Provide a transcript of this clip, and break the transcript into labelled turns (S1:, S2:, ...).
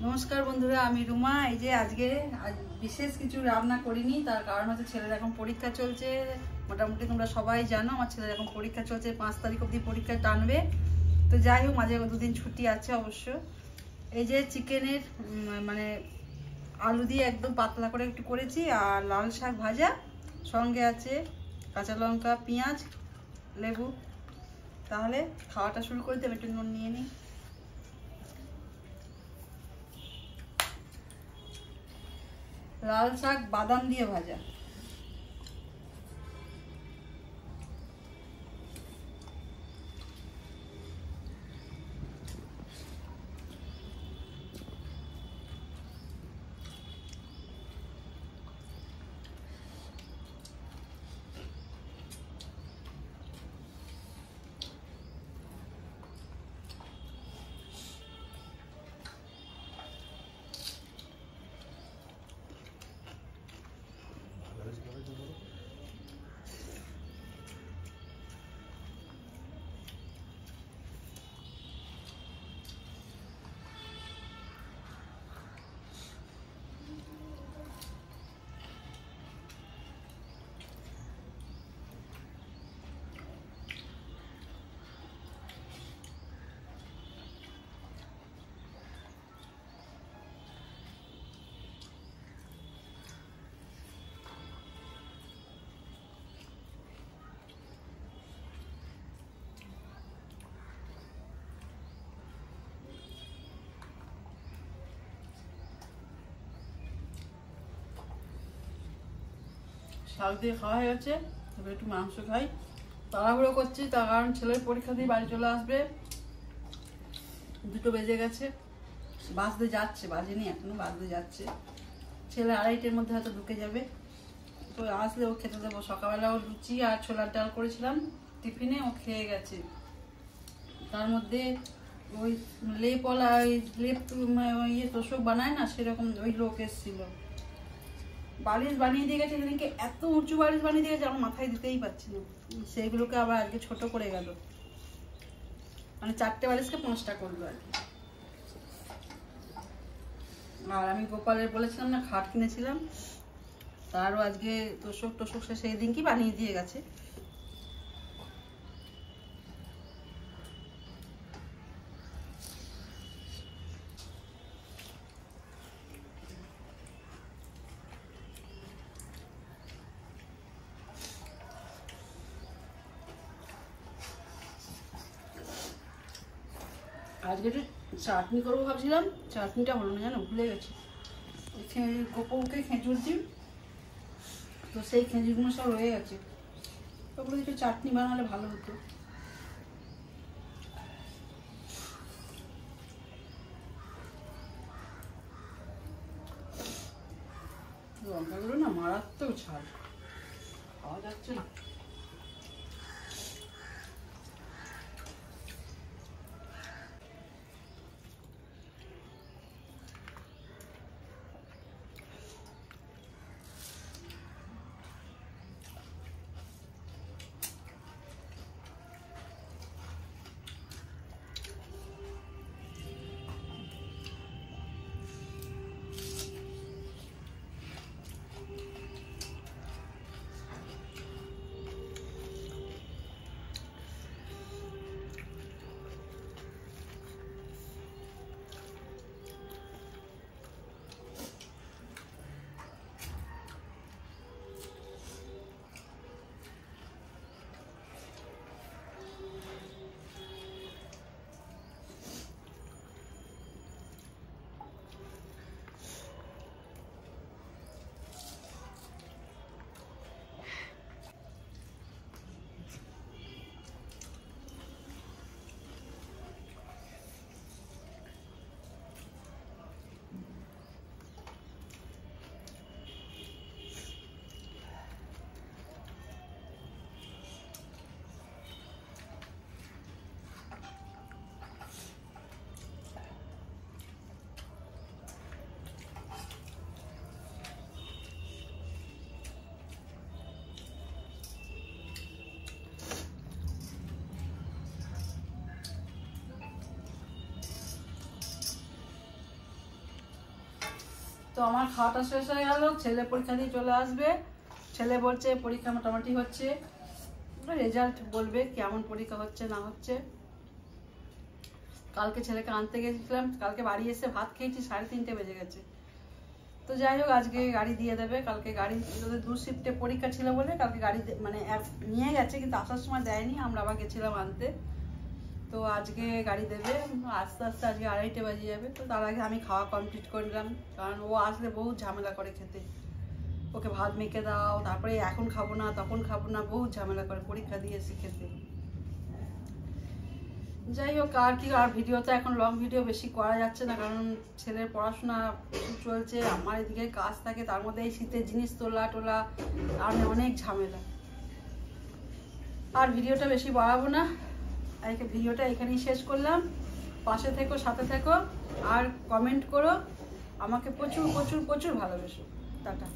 S1: নমস্কার বন্ধুরা, আমি রুমা। এই যে আজকে বিশেষ কিছু রান্না করিনি, তার কারণ হচ্ছে ছেলের এখন পরীক্ষা চলছে। মোটামুটি তোমরা সবাই জানো আমার ছেলের এখন পরীক্ষা চলছে, 5 তারিখ অবধি পরীক্ষা টানবে। তো যাই হোক, মাঝে দুদিন ছুটি আছে অবশ্য। এই যে চিকেনের মানে আলু দিয়ে একদম পাতলা করে একটু করেছি, আর লাল শাক ভাজা, সঙ্গে আছে কাঁচা লঙ্কা, পেঁয়াজ, লেবু। তাহলে খাওয়াটা শুরু করে দিই। একটু নুন নিয়ে নিই। লাল শাক বাদাম দিয়ে ভাজা। শাক দিয়ে খাওয়া হয়ে গেছে, এবার একটু মাংস খাই। তাড়াহুড়ো করছি, তার কারণ ছেলের পরীক্ষা দিয়ে বাড়ি চলে আসবে। 2টো বেজে গেছে, বাসতে যাচ্ছে, বাজেনি এখনো, বাসতে যাচ্ছে। ছেলে 2:30-এর মধ্যে হয়তো ঢুকে যাবে। তো আসলে ও খেতে দেবো। সকালবেলা ও লুচি আর ছোলার ডাল করেছিলাম টিফিনে, ও খেয়ে গেছে। তার মধ্যে ওই লেপওয়ালা লেপ ইয়ে তোষক বানায় না, সেরকম ওই লোক এসেছিল, বালিশ বানিয়ে দিয়ে গেছে সেদিনকে। এত উঁচু বালিশ বানিয়ে দিয়ে গেছে, আমার মাথায় দিতেই পারছি না। সেইগুলোকে আবার আজকে ছোট করে গেল, মানে 4টে বালিশকে 5টা করলো আর কি। আর আমি গোপালের বলেছিলাম না খাট কিনেছিলাম, তারও আজকে তোষক সে সেই দিন কি বানিয়ে দিয়ে গেছে। আজকে একটু চাটনি করবো ভাবছিলাম, চাটনিটা হলো না, জানো, ভুলে গেছি। গোপৌকে খেঁজুর দিই, তো সেই খেঁজুরগুলো সব রয়ে গেছে। ওগুলো একটু চাটনি বানালে ভালো হতো। লঙ্কাগুলো না মারাত্মক ঝাল, খাওয়া যাচ্ছে না। তো আমার খাওয়াটা শেষ হয়ে গেল, ছেলে পরীক্ষা দিয়ে চলে আসবে। ছেলে বলছে পরীক্ষা মোটামুটি হচ্ছে, রেজাল্ট বলবে কেমন পরীক্ষা হচ্ছে না হচ্ছে। কালকে ছেলেকে আনতে গেছিলাম, কালকে বাড়ি এসে ভাত খেয়েছি, 3:30 বেজে গেছে। তো যাই হোক, আজকে গাড়ি দিয়ে দেবে। কালকে গাড়ি ওদের 2 শিফটে পরীক্ষা ছিল বলে কালকে গাড়ি মানে নিয়ে গেছে, কিন্তু আসার সময় দেয়নি, আমরা আবার গেছিলাম আনতে। তো আজকে গাড়ি দেবে, আস্তে আস্তে আজকে 2:30 বাজে যাবে। তো তার আগে আমি খাওয়া কমপ্লিট করলাম, কারণ ও আসলে বহুত ঝামেলা করে খেতে। ওকে ভাত মেখে দাও, তারপরে এখন খাবো না তখন খাবো না, বহুত ঝামেলা করে পরীক্ষা দিয়ে এসে খেতে। যাই হোক, আর কি, আর ভিডিও তো এখন লং ভিডিও বেশি করা যাচ্ছে না, কারণ ছেলের পড়াশোনা চলছে, আমার এদিকে কাজ থাকে, তার মধ্যে এই শীতের জিনিস তোলা টোলা, আর অনেক ঝামেলা। আর ভিডিওটা বেশি বাড়াবো না, ভিডিওটা এখানেই শেষ করলাম। পাশে থেকো, সাথে থেকো, আর কমেন্ট করো, আমাকে প্রচুর প্রচুর প্রচুর ভালোবেসো। টাটা।